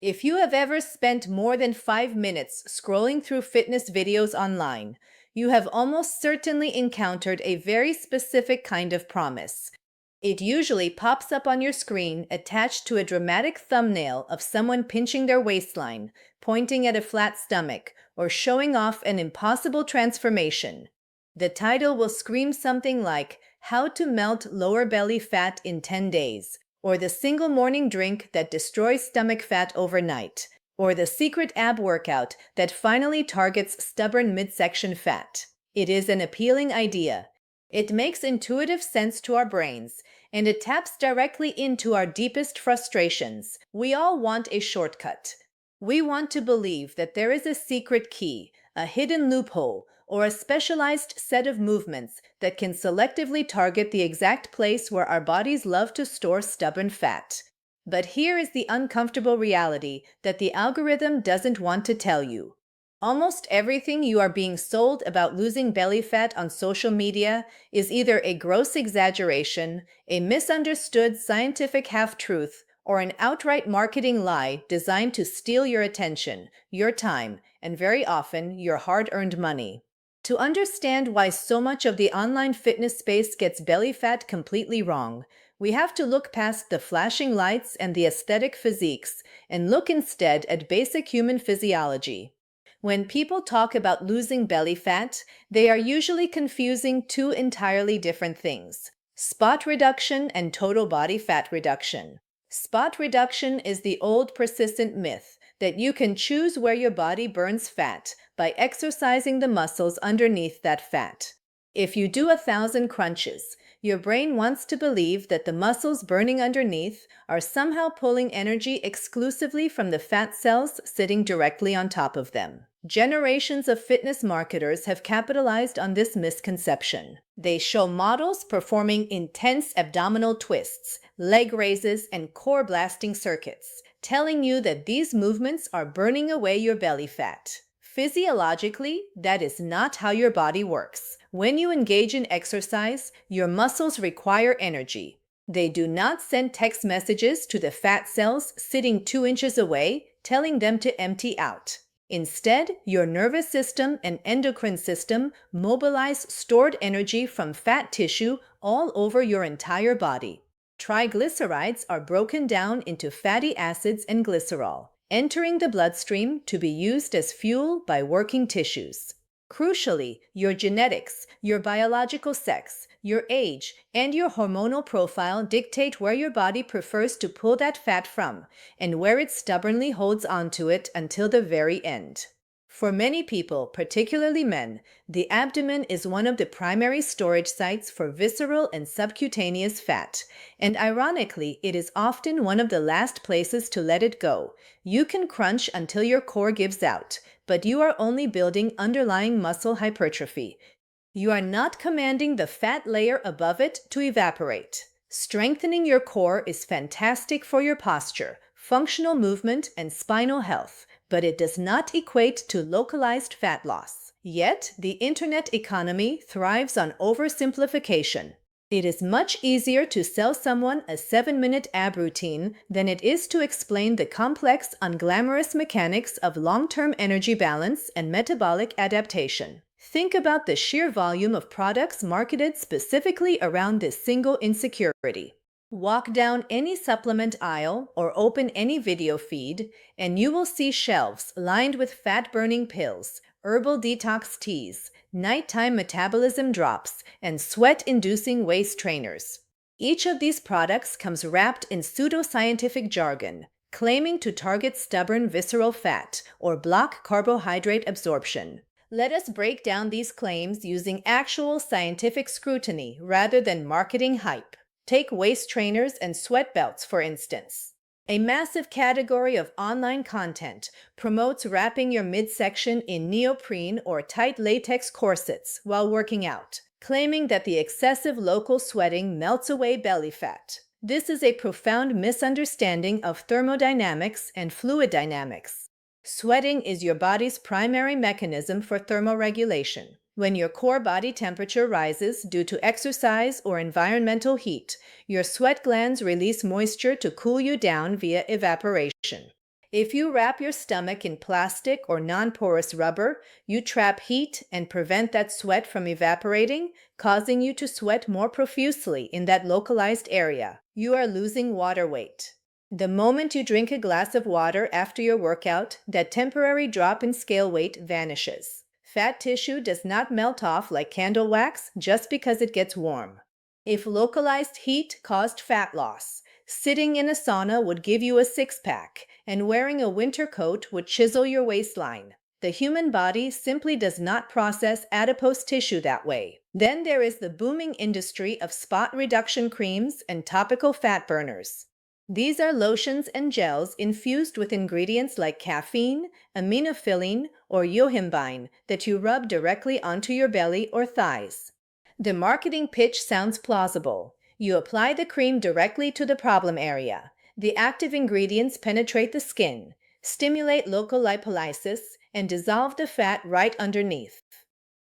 If you have ever spent more than 5 minutes scrolling through fitness videos online, you have almost certainly encountered a very specific kind of promise. It usually pops up on your screen attached to a dramatic thumbnail of someone pinching their waistline, pointing at a flat stomach, or showing off an impossible transformation. The title will scream something like, How to Melt Lower Belly Fat in 10 Days, or the single morning drink that destroys stomach fat overnight, or the secret ab workout that finally targets stubborn midsection fat. It is an appealing idea. It makes intuitive sense to our brains, and it taps directly into our deepest frustrations. We all want a shortcut. We want to believe that there is a secret key, a hidden loophole, or a specialized set of movements that can selectively target the exact place where our bodies love to store stubborn fat. But here is the uncomfortable reality that the algorithm doesn't want to tell you. Almost everything you are being sold about losing belly fat on social media is either a gross exaggeration, a misunderstood scientific half-truth, or an outright marketing lie designed to steal your attention, your time, and very often your hard-earned money. To understand why so much of the online fitness space gets belly fat completely wrong, we have to look past the flashing lights and the aesthetic physiques and look instead at basic human physiology. When people talk about losing belly fat, they are usually confusing two entirely different things: spot reduction and total body fat reduction. Spot reduction is the old persistent myth that you can choose where your body burns fat by exercising the muscles underneath that fat. If you do 1,000 crunches, your brain wants to believe that the muscles burning underneath are somehow pulling energy exclusively from the fat cells sitting directly on top of them. Generations of fitness marketers have capitalized on this misconception. They show models performing intense abdominal twists, leg raises, and core blasting circuits, telling you that these movements are burning away your belly fat. Physiologically, that is not how your body works. When you engage in exercise, your muscles require energy. They do not send text messages to the fat cells sitting 2 inches away, telling them to empty out. Instead, your nervous system and endocrine system mobilize stored energy from fat tissue all over your entire body. Triglycerides are broken down into fatty acids and glycerol, entering the bloodstream to be used as fuel by working tissues. Crucially, your genetics, your biological sex, your age, and your hormonal profile dictate where your body prefers to pull that fat from and where it stubbornly holds onto it until the very end. For many people, particularly men, the abdomen is one of the primary storage sites for visceral and subcutaneous fat, and ironically, it is often one of the last places to let it go. You can crunch until your core gives out, but you are only building underlying muscle hypertrophy. You are not commanding the fat layer above it to evaporate. Strengthening your core is fantastic for your posture, functional movement, and spinal health, but it does not equate to localized fat loss. Yet, the internet economy thrives on oversimplification. It is much easier to sell someone a 7-minute ab routine than it is to explain the complex, unglamorous mechanics of long-term energy balance and metabolic adaptation. Think about the sheer volume of products marketed specifically around this single insecurity. Walk down any supplement aisle or open any video feed, and you will see shelves lined with fat-burning pills, herbal detox teas, nighttime metabolism drops, and sweat-inducing waist trainers. Each of these products comes wrapped in pseudoscientific jargon, claiming to target stubborn visceral fat or block carbohydrate absorption. Let us break down these claims using actual scientific scrutiny rather than marketing hype. Take waist trainers and sweat belts, for instance. A massive category of online content promotes wrapping your midsection in neoprene or tight latex corsets while working out, claiming that the excessive local sweating melts away belly fat. This is a profound misunderstanding of thermodynamics and fluid dynamics. Sweating is your body's primary mechanism for thermoregulation. When your core body temperature rises due to exercise or environmental heat, your sweat glands release moisture to cool you down via evaporation. If you wrap your stomach in plastic or non-porous rubber, you trap heat and prevent that sweat from evaporating, causing you to sweat more profusely in that localized area. You are losing water weight. The moment you drink a glass of water after your workout, that temporary drop in scale weight vanishes. Fat tissue does not melt off like candle wax just because it gets warm. If localized heat caused fat loss, sitting in a sauna would give you a six-pack, and wearing a winter coat would chisel your waistline. The human body simply does not process adipose tissue that way. Then there is the booming industry of spot reduction creams and topical fat burners. These are lotions and gels infused with ingredients like caffeine, aminophylline, or yohimbine that you rub directly onto your belly or thighs. The marketing pitch sounds plausible. You apply the cream directly to the problem area. The active ingredients penetrate the skin, stimulate local lipolysis, and dissolve the fat right underneath.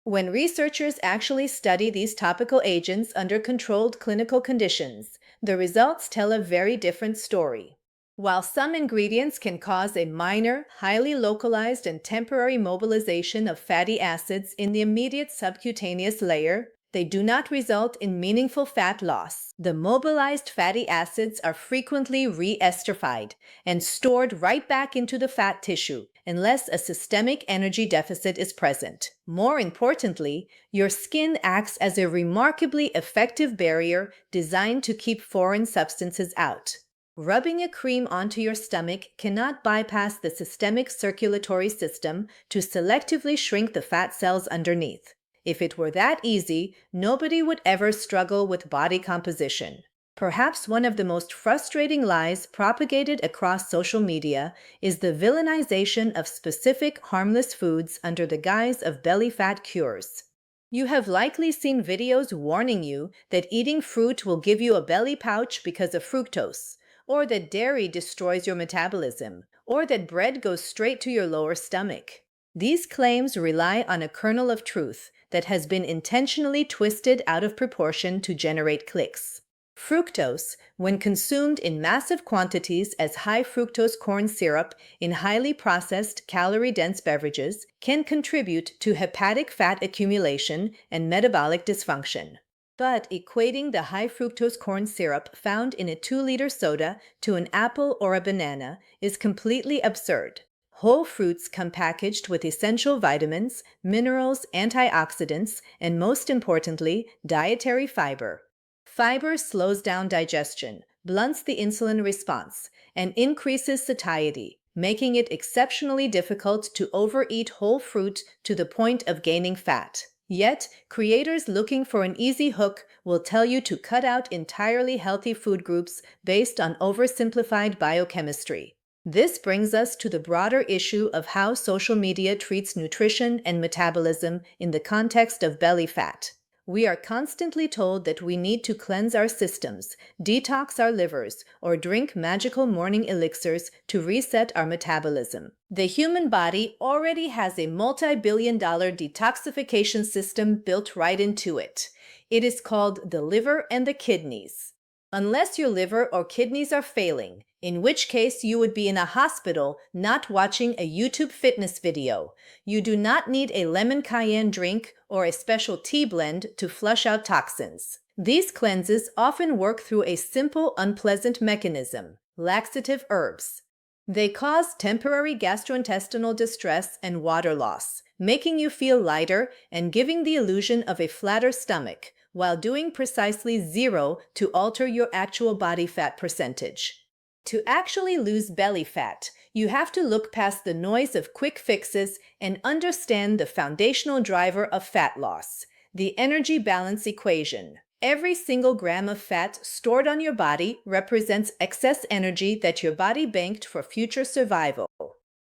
When researchers actually study these topical agents under controlled clinical conditions, the results tell a very different story. While some ingredients can cause a minor, highly localized and temporary mobilization of fatty acids in the immediate subcutaneous layer, they do not result in meaningful fat loss. The mobilized fatty acids are frequently re-esterified and stored right back into the fat tissue unless a systemic energy deficit is present. More importantly, your skin acts as a remarkably effective barrier designed to keep foreign substances out. Rubbing a cream onto your stomach cannot bypass the systemic circulatory system to selectively shrink the fat cells underneath. If it were that easy, nobody would ever struggle with body composition. Perhaps one of the most frustrating lies propagated across social media is the villainization of specific harmless foods under the guise of belly fat cures. You have likely seen videos warning you that eating fruit will give you a belly pouch because of fructose, or that dairy destroys your metabolism, or that bread goes straight to your lower stomach. These claims rely on a kernel of truth that has been intentionally twisted out of proportion to generate clicks. Fructose, when consumed in massive quantities as high fructose corn syrup in highly processed, calorie-dense beverages, can contribute to hepatic fat accumulation and metabolic dysfunction. But equating the high fructose corn syrup found in a 2-liter soda to an apple or a banana is completely absurd. Whole fruits come packaged with essential vitamins, minerals, antioxidants, and most importantly, dietary fiber. Fiber slows down digestion, blunts the insulin response, and increases satiety, making it exceptionally difficult to overeat whole fruit to the point of gaining fat. Yet, creators looking for an easy hook will tell you to cut out entirely healthy food groups based on oversimplified biochemistry. This brings us to the broader issue of how social media treats nutrition and metabolism in the context of belly fat. We are constantly told that we need to cleanse our systems, detox our livers, or drink magical morning elixirs to reset our metabolism. The human body already has a multi-billion-dollar detoxification system built right into it. It is called the liver and the kidneys. Unless your liver or kidneys are failing, in which case you would be in a hospital not watching a YouTube fitness video. You do not need a lemon cayenne drink or a special tea blend to flush out toxins. These cleanses often work through a simple, unpleasant mechanism: laxative herbs. They cause temporary gastrointestinal distress and water loss, making you feel lighter and giving the illusion of a flatter stomach, while doing precisely zero to alter your actual body fat percentage. To actually lose belly fat, you have to look past the noise of quick fixes and understand the foundational driver of fat loss, the energy balance equation. Every single gram of fat stored on your body represents excess energy that your body banked for future survival.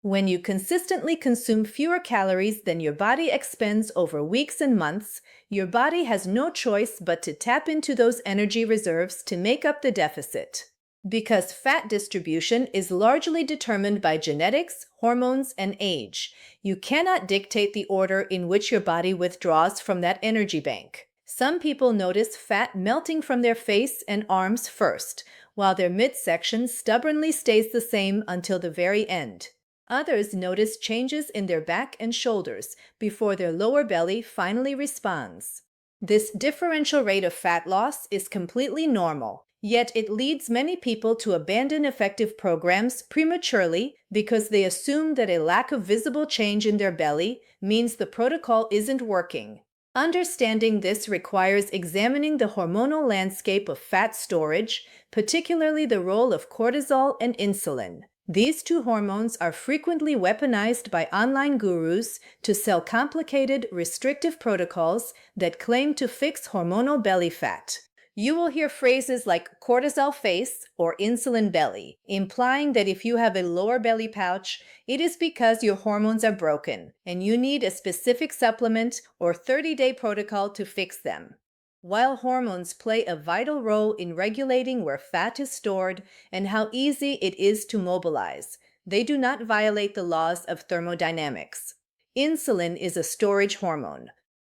When you consistently consume fewer calories than your body expends over weeks and months, your body has no choice but to tap into those energy reserves to make up the deficit. Because fat distribution is largely determined by genetics, hormones, and age, you cannot dictate the order in which your body withdraws from that energy bank. Some people notice fat melting from their face and arms first, while their midsection stubbornly stays the same until the very end. Others notice changes in their back and shoulders before their lower belly finally responds. This differential rate of fat loss is completely normal, yet it leads many people to abandon effective programs prematurely because they assume that a lack of visible change in their belly means the protocol isn't working. Understanding this requires examining the hormonal landscape of fat storage, particularly the role of cortisol and insulin. These two hormones are frequently weaponized by online gurus to sell complicated, restrictive protocols that claim to fix hormonal belly fat. You will hear phrases like cortisol face or insulin belly, implying that if you have a lower belly pouch, it is because your hormones are broken and you need a specific supplement or 30-day protocol to fix them. While hormones play a vital role in regulating where fat is stored and how easy it is to mobilize, they do not violate the laws of thermodynamics. Insulin is a storage hormone.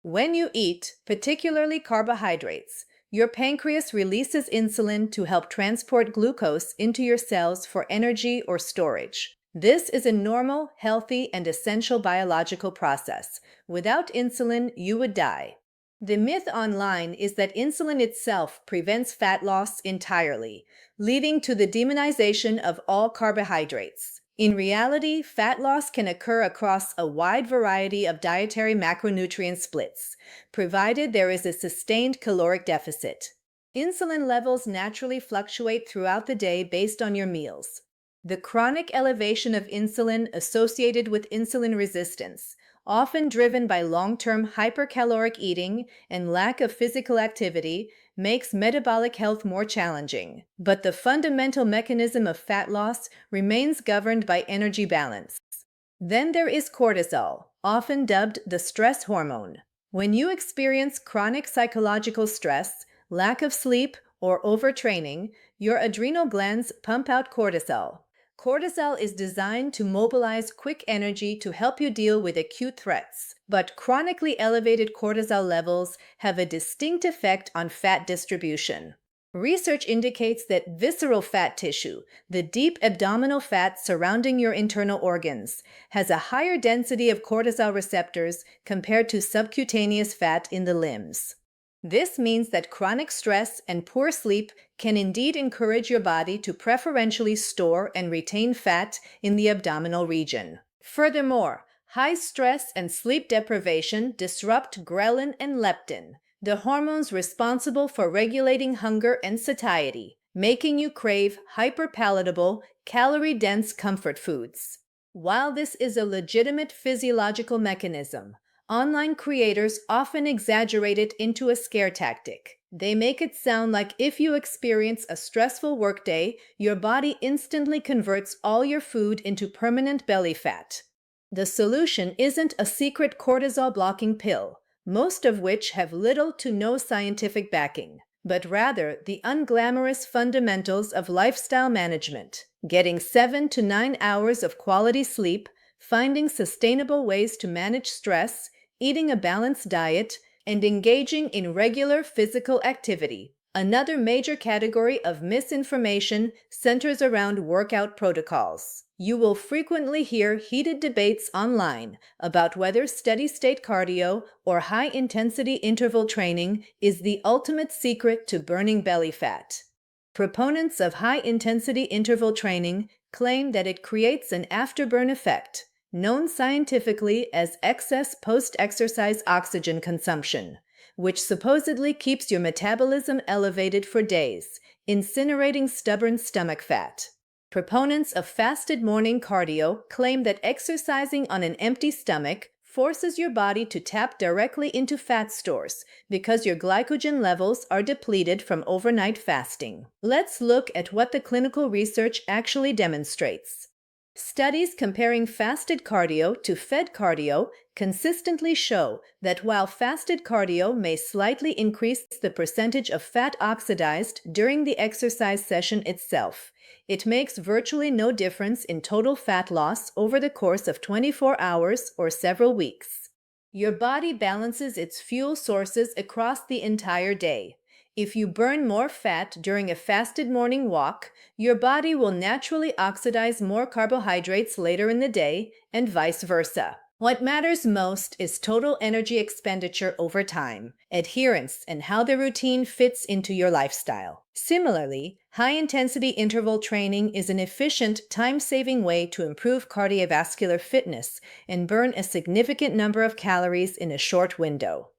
When you eat, particularly carbohydrates, your pancreas releases insulin to help transport glucose into your cells for energy or storage. This is a normal, healthy, and essential biological process. Without insulin, you would die. The myth online is that insulin itself prevents fat loss entirely, leading to the demonization of all carbohydrates. In reality, fat loss can occur across a wide variety of dietary macronutrient splits, provided there is a sustained caloric deficit. Insulin levels naturally fluctuate throughout the day based on your meals. The chronic elevation of insulin associated with insulin resistance, often driven by long-term hypercaloric eating and lack of physical activity, makes metabolic health more challenging. But the fundamental mechanism of fat loss remains governed by energy balance. Then there is cortisol, often dubbed the stress hormone. When you experience chronic psychological stress, lack of sleep, or overtraining, your adrenal glands pump out cortisol. Cortisol is designed to mobilize quick energy to help you deal with acute threats, but chronically elevated cortisol levels have a distinct effect on fat distribution. Research indicates that visceral fat tissue, the deep abdominal fat surrounding your internal organs, has a higher density of cortisol receptors compared to subcutaneous fat in the limbs. This means that chronic stress and poor sleep can indeed encourage your body to preferentially store and retain fat in the abdominal region. Furthermore, high stress and sleep deprivation disrupt ghrelin and leptin, the hormones responsible for regulating hunger and satiety, making you crave hyperpalatable, calorie-dense comfort foods. While this is a legitimate physiological mechanism, online creators often exaggerate it into a scare tactic. They make it sound like if you experience a stressful workday, your body instantly converts all your food into permanent belly fat. The solution isn't a secret cortisol-blocking pill, most of which have little to no scientific backing, but rather the unglamorous fundamentals of lifestyle management, getting 7 to 9 hours of quality sleep, finding sustainable ways to manage stress, eating a balanced diet, and engaging in regular physical activity. Another major category of misinformation centers around workout protocols. You will frequently hear heated debates online about whether steady-state cardio or high-intensity interval training is the ultimate secret to burning belly fat. Proponents of high-intensity interval training claim that it creates an afterburn effect, known scientifically as excess post-exercise oxygen consumption, which supposedly keeps your metabolism elevated for days, incinerating stubborn stomach fat. Proponents of fasted morning cardio claim that exercising on an empty stomach forces your body to tap directly into fat stores because your glycogen levels are depleted from overnight fasting. Let's look at what the clinical research actually demonstrates. Studies comparing fasted cardio to fed cardio consistently show that while fasted cardio may slightly increase the percentage of fat oxidized during the exercise session itself, it makes virtually no difference in total fat loss over the course of 24 hours or several weeks. Your body balances its fuel sources across the entire day. If you burn more fat during a fasted morning walk, your body will naturally oxidize more carbohydrates later in the day, and vice versa. What matters most is total energy expenditure over time, adherence, and how the routine fits into your lifestyle. Similarly, high-intensity interval training is an efficient, time-saving way to improve cardiovascular fitness and burn a significant number of calories in a short window.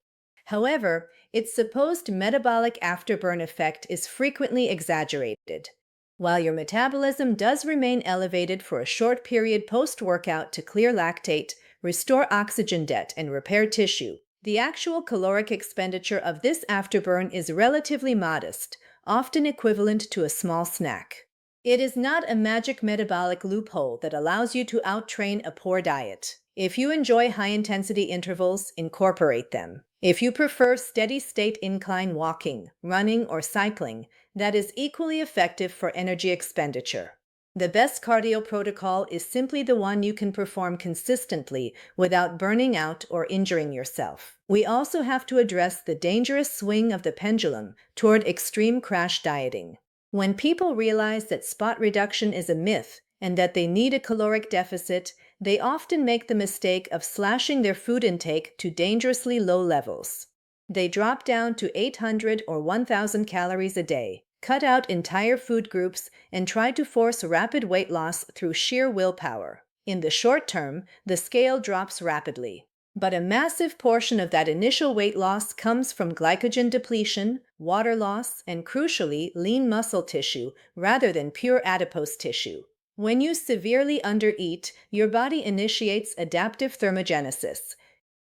However, its supposed metabolic afterburn effect is frequently exaggerated. While your metabolism does remain elevated for a short period post-workout to clear lactate, restore oxygen debt, and repair tissue, the actual caloric expenditure of this afterburn is relatively modest, often equivalent to a small snack. It is not a magic metabolic loophole that allows you to outtrain a poor diet. If you enjoy high-intensity intervals, incorporate them. If you prefer steady-state incline walking, running, or cycling, that is equally effective for energy expenditure. The best cardio protocol is simply the one you can perform consistently without burning out or injuring yourself. We also have to address the dangerous swing of the pendulum toward extreme crash dieting. When people realize that spot reduction is a myth and that they need a caloric deficit, they often make the mistake of slashing their food intake to dangerously low levels. They drop down to 800 or 1,000 calories a day, cut out entire food groups, and try to force rapid weight loss through sheer willpower. In the short term, the scale drops rapidly. But a massive portion of that initial weight loss comes from glycogen depletion, water loss, and crucially, lean muscle tissue rather than pure adipose tissue. When you severely undereat, your body initiates adaptive thermogenesis.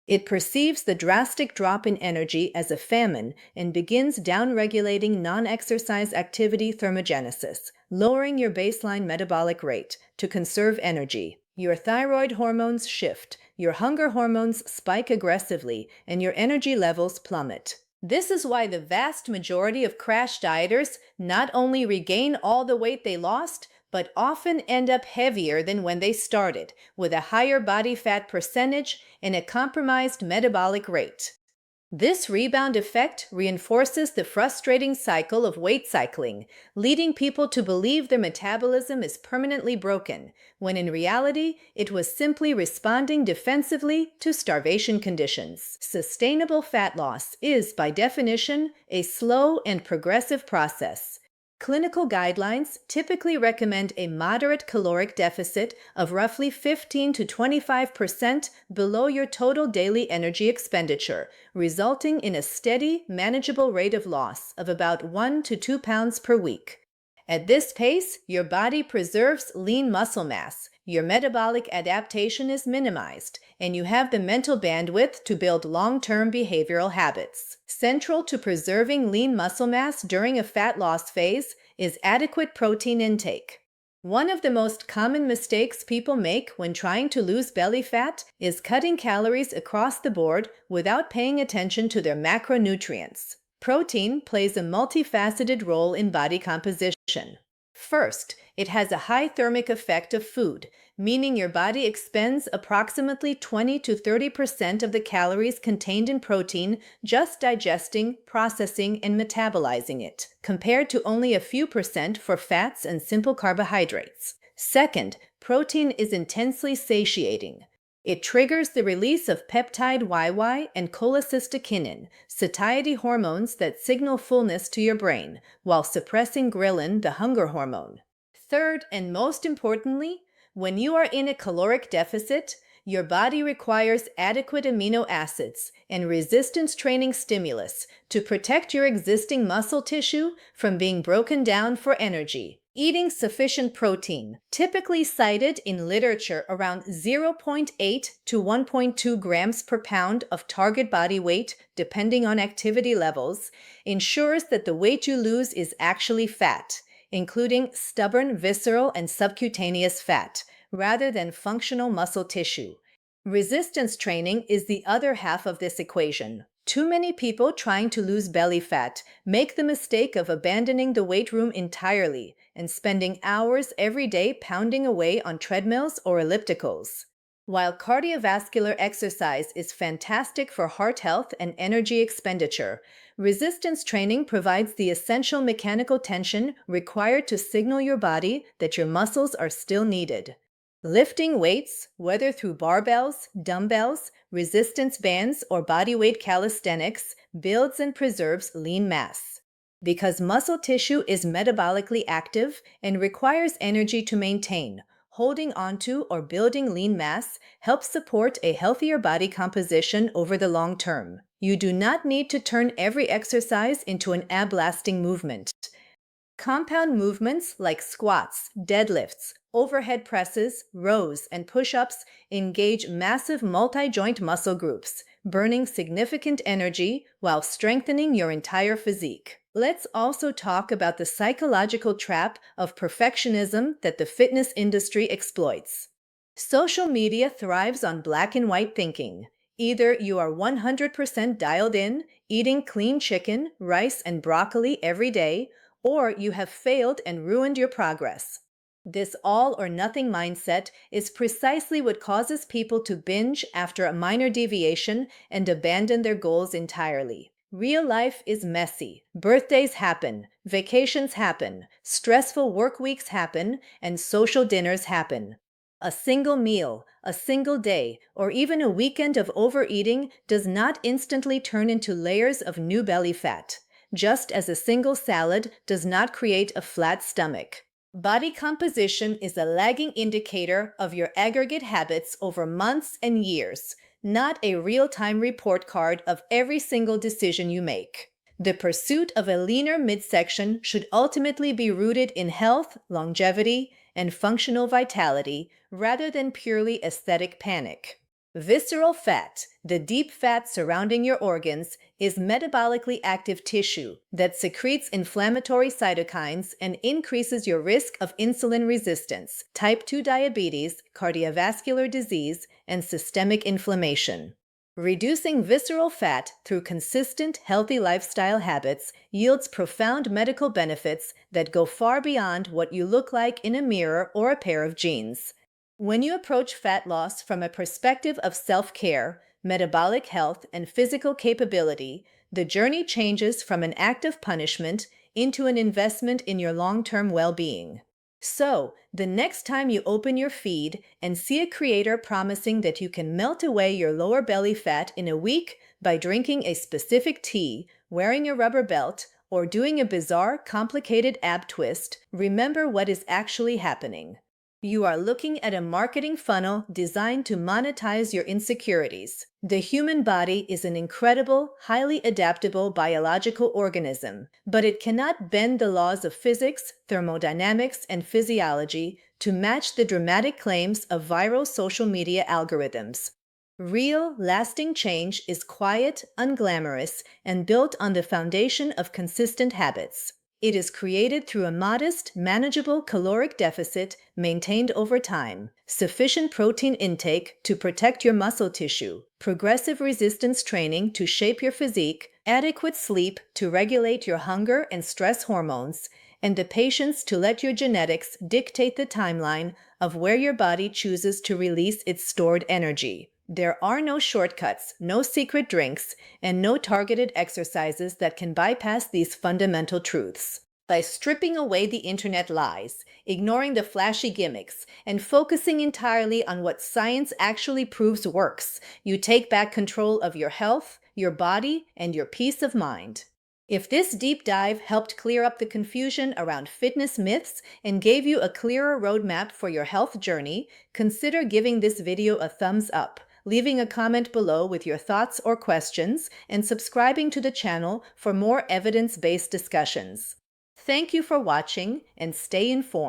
It perceives the drastic drop in energy as a famine and begins downregulating non-exercise activity thermogenesis, lowering your baseline metabolic rate to conserve energy. Your thyroid hormones shift, your hunger hormones spike aggressively, and your energy levels plummet. This is why the vast majority of crash dieters not only regain all the weight they lost, but often end up heavier than when they started, with a higher body fat percentage and a compromised metabolic rate. This rebound effect reinforces the frustrating cycle of weight cycling, leading people to believe their metabolism is permanently broken, when in reality, it was simply responding defensively to starvation conditions. Sustainable fat loss is, by definition, a slow and progressive process. Clinical guidelines typically recommend a moderate caloric deficit of roughly 15 to 25% below your total daily energy expenditure, resulting in a steady, manageable rate of loss of about 1 to 2 pounds per week. At this pace, your body preserves lean muscle mass, your metabolic adaptation is minimized, and you have the mental bandwidth to build long-term behavioral habits. Central to preserving lean muscle mass during a fat loss phase is adequate protein intake. One of the most common mistakes people make when trying to lose belly fat is cutting calories across the board without paying attention to their macronutrients. Protein plays a multifaceted role in body composition. First, it has a high thermic effect of food, meaning your body expends approximately 20 to 30% of the calories contained in protein just digesting, processing, and metabolizing it, compared to only a few percent for fats and simple carbohydrates. Second, protein is intensely satiating. It triggers the release of peptide YY and cholecystokinin, satiety hormones that signal fullness to your brain, while suppressing ghrelin, the hunger hormone. Third, and most importantly, when you are in a caloric deficit, your body requires adequate amino acids and resistance training stimulus to protect your existing muscle tissue from being broken down for energy. Eating sufficient protein, typically cited in literature around 0.8 to 1.2 grams per pound of target body weight, depending on activity levels, ensures that the weight you lose is actually fat, including stubborn, visceral, and subcutaneous fat, rather than functional muscle tissue. Resistance training is the other half of this equation. Too many people trying to lose belly fat make the mistake of abandoning the weight room entirely and spending hours every day pounding away on treadmills or ellipticals. While cardiovascular exercise is fantastic for heart health and energy expenditure, resistance training provides the essential mechanical tension required to signal your body that your muscles are still needed. Lifting weights, whether through barbells, dumbbells, resistance bands, or bodyweight calisthenics, builds and preserves lean mass. Because muscle tissue is metabolically active and requires energy to maintain, holding onto or building lean mass helps support a healthier body composition over the long term. You do not need to turn every exercise into an ab-lasting movement. Compound movements like squats, deadlifts, overhead presses, rows, and push-ups engage massive multi-joint muscle groups, burning significant energy while strengthening your entire physique. Let's also talk about the psychological trap of perfectionism that the fitness industry exploits. Social media thrives on black and white thinking. Either you are 100% dialed in, eating clean chicken, rice, and broccoli every day, or you have failed and ruined your progress. This all or nothing mindset is precisely what causes people to binge after a minor deviation and abandon their goals entirely. Real life is messy. Birthdays happen, vacations happen, stressful work weeks happen, and social dinners happen. A single meal, a single day, or even a weekend of overeating does not instantly turn into layers of new belly fat, just as a single salad does not create a flat stomach. Body composition is a lagging indicator of your aggregate habits over months and years, not a real-time report card of every single decision you make. The pursuit of a leaner midsection should ultimately be rooted in health, longevity, and functional vitality rather than purely aesthetic panic. Visceral fat, the deep fat surrounding your organs, is metabolically active tissue that secretes inflammatory cytokines and increases your risk of insulin resistance, type 2 diabetes, cardiovascular disease, and systemic inflammation. Reducing visceral fat through consistent, healthy lifestyle habits yields profound medical benefits that go far beyond what you look like in a mirror or a pair of jeans. When you approach fat loss from a perspective of self-care, metabolic health, and physical capability, the journey changes from an act of punishment into an investment in your long-term well-being. So, the next time you open your feed and see a creator promising that you can melt away your lower belly fat in a week by drinking a specific tea, wearing a rubber belt, or doing a bizarre, complicated ab twist, remember what is actually happening. You are looking at a marketing funnel designed to monetize your insecurities. The human body is an incredible, highly adaptable biological organism, but it cannot bend the laws of physics, thermodynamics, and physiology to match the dramatic claims of viral social media algorithms. Real, lasting change is quiet, unglamorous, and built on the foundation of consistent habits. It is created through a modest, manageable caloric deficit maintained over time, sufficient protein intake to protect your muscle tissue, progressive resistance training to shape your physique, adequate sleep to regulate your hunger and stress hormones, and the patience to let your genetics dictate the timeline of where your body chooses to release its stored energy. There are no shortcuts, no secret drinks, and no targeted exercises that can bypass these fundamental truths. By stripping away the internet lies, ignoring the flashy gimmicks, and focusing entirely on what science actually proves works, you take back control of your health, your body, and your peace of mind. If this deep dive helped clear up the confusion around fitness myths and gave you a clearer roadmap for your health journey, consider giving this video a thumbs up, leaving a comment below with your thoughts or questions, and subscribing to the channel for more evidence-based discussions. Thank you for watching, and stay informed.